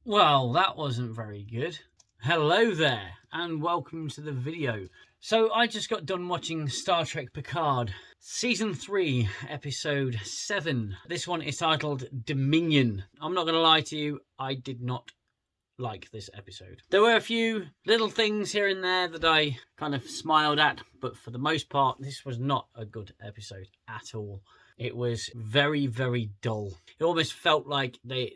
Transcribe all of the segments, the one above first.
Well, that wasn't very good. Hello there, and welcome to the video. So, I just got done watching Star Trek Picard, Season 3, Episode 7. This one is titled Dominion. I'm not going to lie to you, I did not like this episode. There were a few little things here and there that I kind of smiled at, but for the most part, this was not a good episode at all. It was very, very dull. It almost felt like the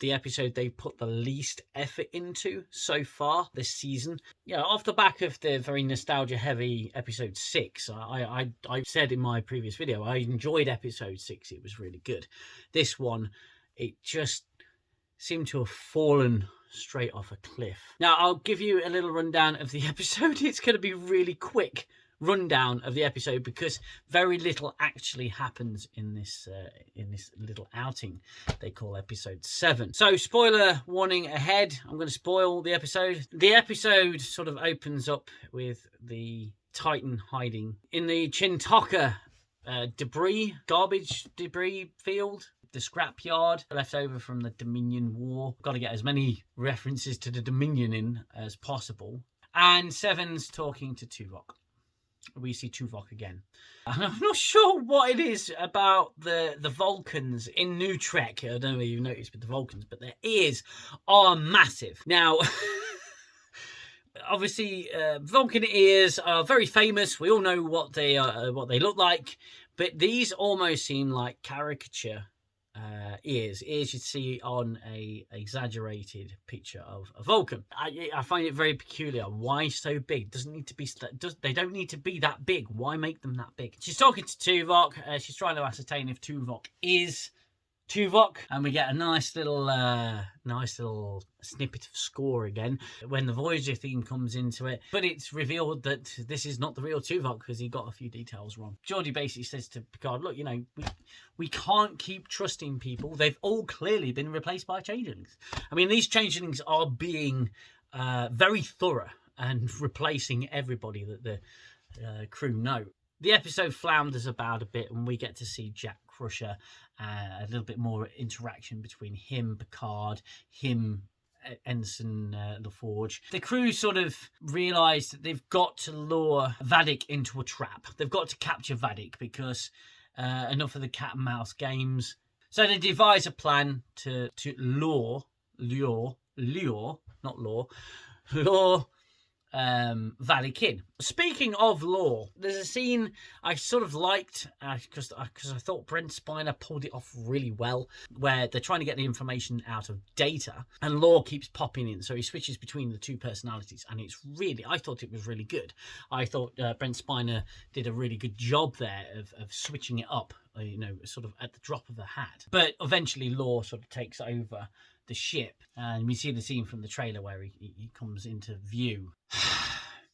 episode they put the least effort into so far this season. You know, off the back of the very nostalgia-heavy episode 6, I said in my previous video, I enjoyed episode 6. It was really good. This one, it just seemed to have fallen straight off a cliff. Now, I'll give you a little rundown of the episode. It's going to be really quick rundown of the episode because very little actually happens in this little outing they call episode 7. So spoiler warning ahead, I'm going to spoil the episode. The episode sort of opens up with the Titan hiding in the Chintaka garbage debris field, the scrapyard left over from the Dominion War. Got to get as many references to the Dominion in as possible. And Seven's talking to Tuvok. We see Tuvok again. And I'm not sure what it is about the Vulcans in New Trek. I don't know if you've noticed with the Vulcans, but their ears are massive. Now, obviously, Vulcan ears are very famous. We all know what they look like, but these almost seem like caricature ears you'd see on a exaggerated picture of a Vulcan. I find it very peculiar. Why so big? They don't need to be that big. Why make them that big? She's talking to Tuvok. She's trying to ascertain if Tuvok is Tuvok, and we get a nice little snippet of score again when the Voyager theme comes into it. But it's revealed that this is not the real Tuvok because he got a few details wrong. Geordi basically says to Picard, "Look, you know, we can't keep trusting people. They've all clearly been replaced by changelings. I mean, these changelings are being very thorough and replacing everybody that the crew know." The episode flounders about a bit, and we get to see Jack Crusher, a little bit more interaction between him, Picard, him, Ensign LaForge. The crew sort of realise that they've got to lure Vadic into a trap. They've got to capture Vadic because enough of the cat and mouse games. So they devise a plan to lure Vadic in. Speaking of lore, there's a scene I sort of liked because I thought Brent Spiner pulled it off really well, where they're trying to get the information out of Data and lore keeps popping in, so he switches between the two personalities, and I thought it was really good. I thought Brent Spiner did a really good job there of switching it up, sort of at the drop of a hat. But eventually lore sort of takes over the ship, and we see the scene from the trailer where he comes into view.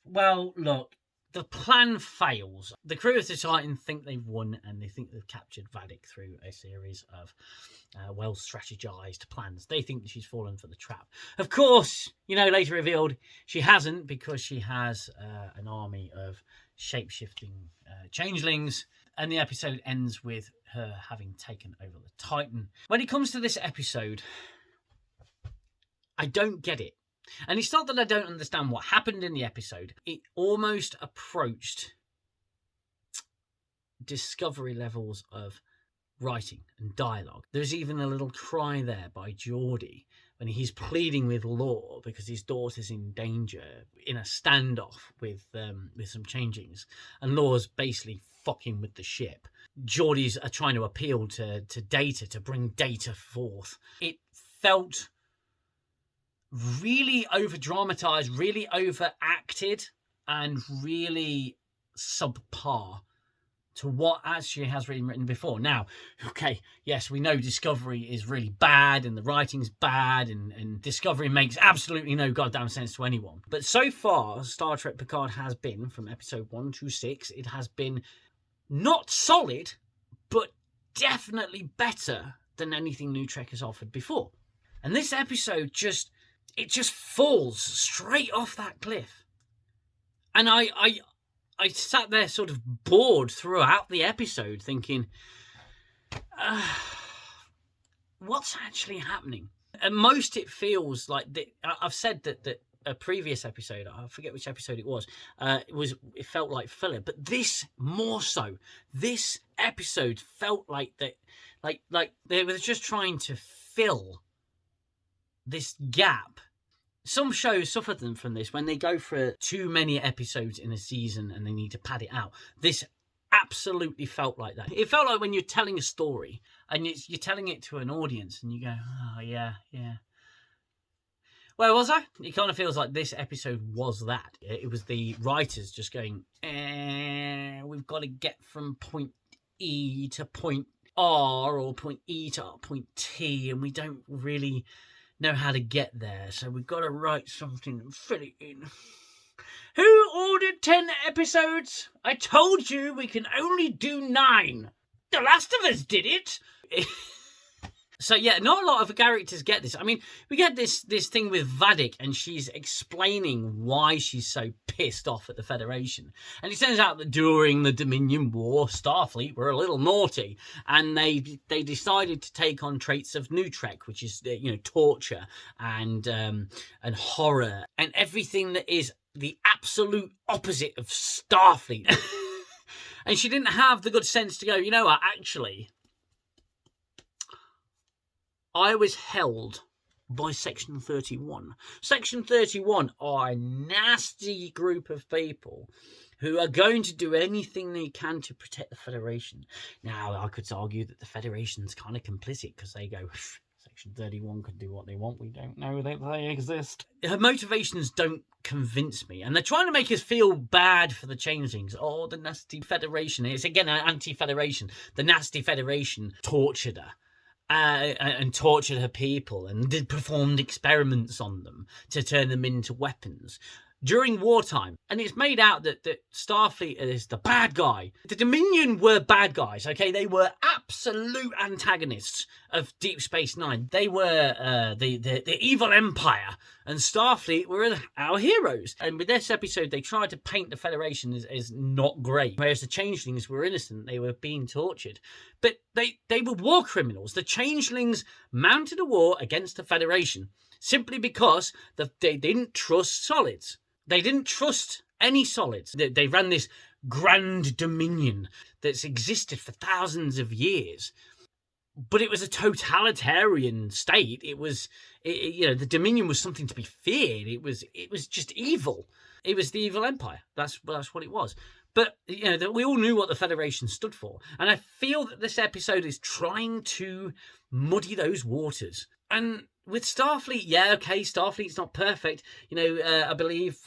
Well, look, the plan fails. The crew of the Titan think they've won, and they think they've captured Vadic through a series of well-strategized plans. They think that she's fallen for the trap. Of course, later revealed she hasn't, because she has an army of shape-shifting changelings, and the episode ends with her having taken over the Titan. When it comes to this episode, I don't get it. And it's not that I don't understand what happened in the episode. It almost approached Discovery levels of writing and dialogue. There's even a little cry there by Geordi when he's pleading with Lore because his daughter's in danger in a standoff with some changelings. And Lore's basically fucking with the ship. Geordi's trying to appeal to Data to bring Data forth. It felt really over-dramatized, really overacted, and really subpar to what actually has been written before. Now, okay, yes, we know Discovery is really bad, and the writing's bad, and Discovery makes absolutely no goddamn sense to anyone. But so far, Star Trek Picard has been, from episode 1 to 6, it has been not solid, but definitely better than anything New Trek has offered before. And this episode just falls straight off that cliff. And I sat there sort of bored throughout the episode thinking, what's actually happening? at most it feels like I've said that a previous episode, I forget which episode it was, it felt like filler, but this more so. This episode felt like that, like they were just trying to fill this gap. Some shows suffer from this when they go for too many episodes in a season and they need to pad it out. This absolutely felt like that. It felt like when you're telling a story and you're telling it to an audience and you go, oh, yeah. Where was I? It kind of feels like this episode was that. It was the writers just going, we've got to get from point E to point R or point E to point T, and we don't really know how to get there, so we've got to write something and fill it in. Who ordered 10 episodes? I told you we can only do 9. The Last of Us did it. So yeah, not a lot of characters get this. I mean, we get this thing with Vadic, and she's explaining why she's so pissed off at the Federation. And it turns out that during the Dominion War, Starfleet were a little naughty, and they decided to take on traits of New Trek, which is torture and horror and everything that is the absolute opposite of Starfleet. And she didn't have the good sense to go, you know what, actually, I was held by Section 31. Section 31 are a nasty group of people who are going to do anything they can to protect the Federation. Now, I could argue that the Federation's kind of complicit because they go, Section 31 can do what they want. We don't know that they exist. Her motivations don't convince me. And they're trying to make us feel bad for the changelings. Oh, the nasty Federation. It's, again, an anti-Federation. The nasty Federation tortured her. And tortured her people and performed experiments on them to turn them into weapons during wartime. And it's made out that Starfleet is the bad guy. The Dominion were bad guys, okay? They were absolute antagonists of Deep Space Nine. They were the evil empire, and Starfleet were our heroes. And with this episode, they tried to paint the Federation as not great, whereas the changelings were innocent. They were being tortured. But they were war criminals. The changelings mounted a war against the Federation simply because they didn't trust solids. They didn't trust any solids. They ran this grand dominion that's existed for thousands of years. But it was a totalitarian state. The Dominion was something to be feared. It was just evil. It was the evil empire. That's what it was. But we all knew what the Federation stood for, and I feel that this episode is trying to muddy those waters. And with Starfleet, Starfleet's not perfect. I believe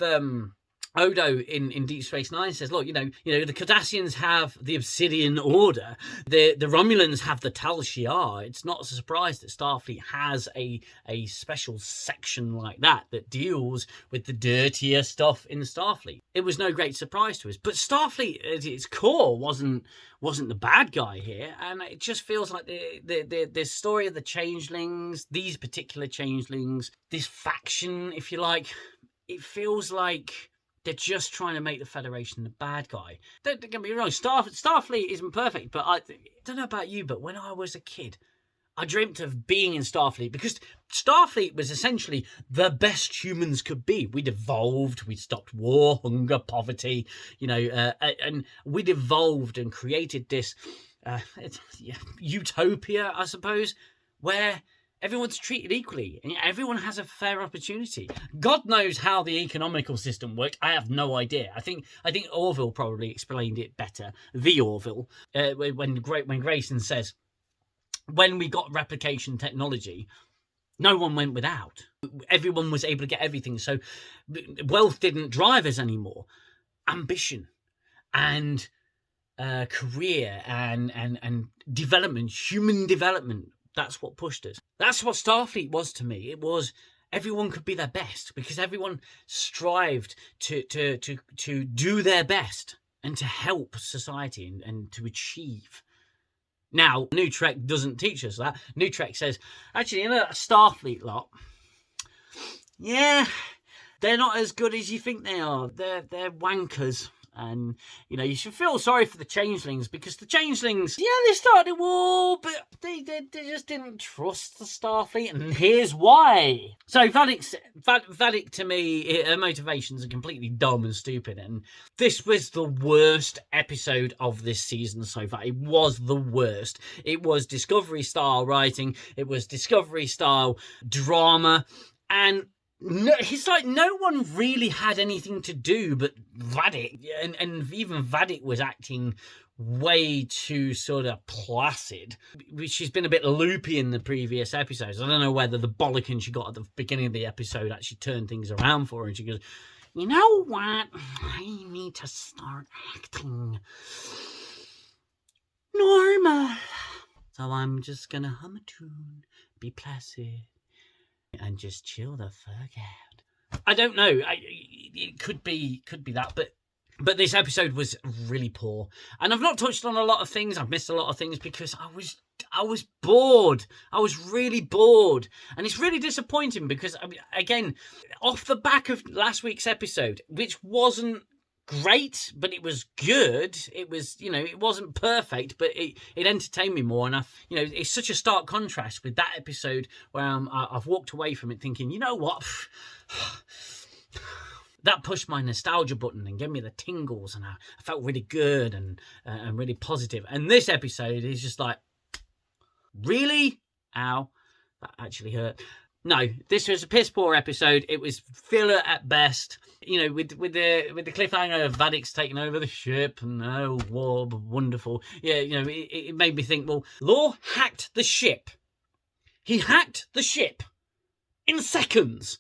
Odo in Deep Space Nine says, look, the Cardassians have the Obsidian Order. The Romulans have the Tal Shiar. It's not a surprise that Starfleet has a special section like that deals with the dirtier stuff in Starfleet. It was no great surprise to us. But Starfleet, at its core, wasn't the bad guy here. And it just feels like the story of the changelings, these particular changelings, this faction, if you like, it feels like they're just trying to make the Federation the bad guy. Don't get me wrong, Starfleet isn't perfect, but I don't know about you, but when I was a kid, I dreamt of being in Starfleet because Starfleet was essentially the best humans could be. We'd evolved, we'd stopped war, hunger, poverty, and we'd evolved and created this utopia, I suppose, where everyone's treated equally and everyone has a fair opportunity. God knows how the economical system worked. I have no idea. I think Orville probably explained it better. The Orville, when Grayson says, when we got replication technology, no one went without. Everyone was able to get everything. So wealth didn't drive us anymore. Ambition and career and development, human development. That's what pushed us. That's what Starfleet was to me. It was everyone could be their best because everyone strived to do their best and to help society and to achieve. Now, New Trek doesn't teach us that. New Trek says, actually, that Starfleet lot, yeah, they're not as good as you think they are. They're wankers. And, you know, you should feel sorry for the changelings, because the changelings, yeah, they started a war, but they just didn't trust the Starfleet, and here's why. So Vadic, to me, her motivations are completely dumb and stupid, and this was the worst episode of this season so far. It was the worst. It was Discovery-style writing, it was Discovery-style drama, and it's like no one really had anything to do but Vadic, and even Vadic was acting way too sort of placid. She's been a bit loopy in the previous episodes. I don't know whether the bollocking she got at the beginning of the episode actually turned things around for her, and she goes, you know what, I need to start acting normal, so I'm just gonna hum a tune, be placid, and just chill the fuck out. I don't know. It could be that, but this episode was really poor. And I've not touched on a lot of things. I've missed a lot of things because I was bored. I was really bored, and it's really disappointing because, I mean, again, off the back of last week's episode, which wasn't great, but it was good. It was, you know, it wasn't perfect, but it entertained me more. And it's such a stark contrast with that episode where I've walked away from it thinking, you know what, that pushed my nostalgia button and gave me the tingles, and I felt really good and really positive. And this episode is just like, really? Ow, that actually hurt. No, this was a piss poor episode. It was filler at best. You know, with the cliffhanger of Vadic's taking over the ship, and oh, war, wonderful. Yeah, you know, it made me think, well, Lore hacked the ship. He hacked the ship in seconds.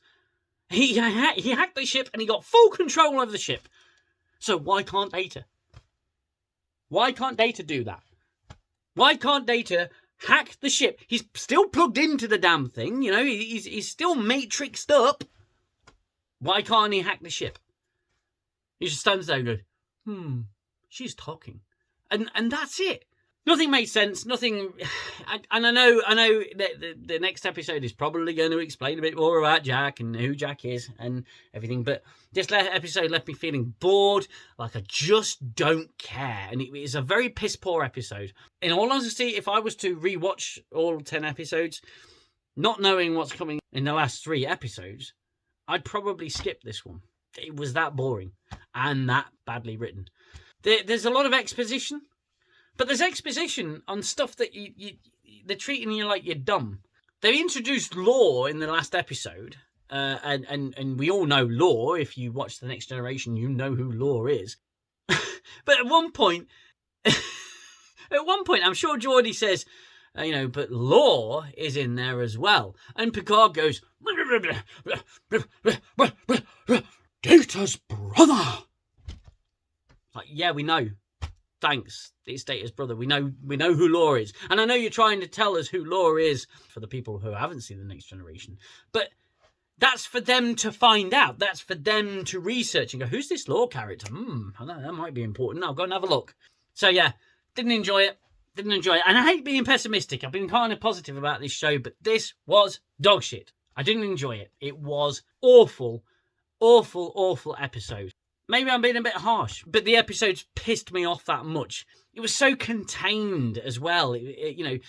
He hacked the ship, and he got full control over the ship. So why can't Data? Why can't Data do that? Why can't Data hack the ship? He's still plugged into the damn thing, you know, he's still matrixed up. Why can't he hack the ship? He just stands there and goes, she's talking. And that's it. Nothing makes sense, nothing. And I know that the next episode is probably going to explain a bit more about Jack and who Jack is and everything, but this episode left me feeling bored, like I just don't care. And it is a very piss poor episode. In all honesty, if I was to rewatch all 10 episodes, not knowing what's coming in the last 3 episodes, I'd probably skip this one. It was that boring and that badly written. There's a lot of exposition, but there's exposition on stuff that they're treating you like you're dumb. They introduced Lore in the last episode, and we all know Lore. If you watch The Next Generation, you know who Lore is. But at one point, I'm sure Geordi says, but Lore is in there as well. And Picard goes, Data's brother. Like, yeah, we know. Thanks, it's Data's brother. We know who Lore is. And I know you're trying to tell us who Lore is for the people who haven't seen The Next Generation. But that's for them to find out. That's for them to research and go, who's this Lore character? I know, that might be important. I'll go and have a look. So yeah, didn't enjoy it. And I hate being pessimistic. I've been kind of positive about this show, but this was dog shit. I didn't enjoy it. It was awful, awful, awful episode. Maybe I'm being a bit harsh, but the episodes pissed me off that much. It was so contained as well. You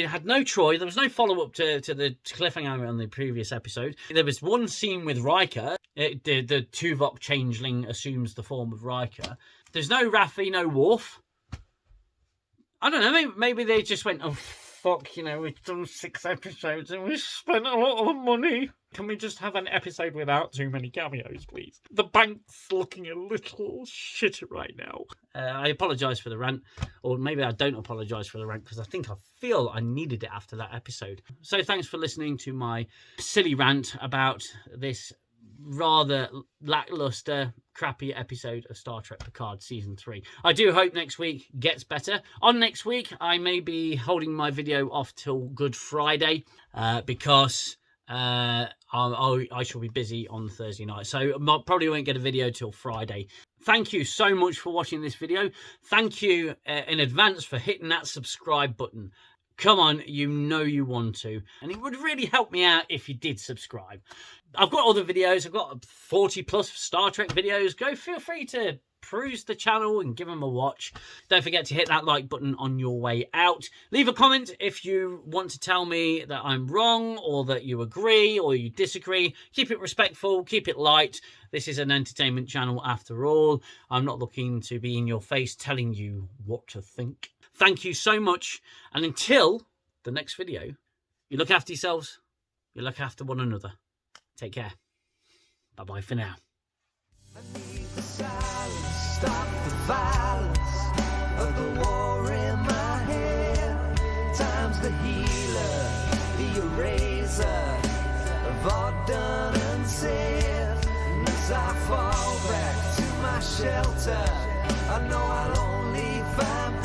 had no Troy. There was no follow-up to the cliffhanger on the previous episode. There was one scene with Riker. The Tuvok changeling assumes the form of Riker. There's no Raffi, no Worf. I don't know, maybe they just went, oh, fuck, we've done 6 episodes and we've spent a lot of money. Can we just have an episode without too many cameos, please? The bank's looking a little shit right now. I apologise for the rant, or maybe I don't apologise for the rant, because I feel I needed it after that episode. So thanks for listening to my silly rant about this rather lackluster, crappy episode of Star Trek Picard Season 3. I do hope next week gets better. On next week, I may be holding my video off till Good Friday because I shall be busy on Thursday night. So I probably won't get a video till Friday. Thank you so much for watching this video. Thank you in advance for hitting that subscribe button. Come on, you know you want to. And it would really help me out if you did subscribe. I've got other videos. I've got 40 plus Star Trek videos. Feel free to peruse the channel and give them a watch. Don't forget to hit that like button on your way out. Leave a comment if you want to tell me that I'm wrong, or that you agree or you disagree. Keep it respectful, keep it light. This is an entertainment channel after all. I'm not looking to be in your face telling you what to think. Thank you so much, and until the next video, you look after yourselves, you look after one another. Take care. Bye-bye for now. I need the silence, stop the violence of the war in my head. Time's the healer, the eraser of all done and said. And as I fall back to my shelter, I know I'll only find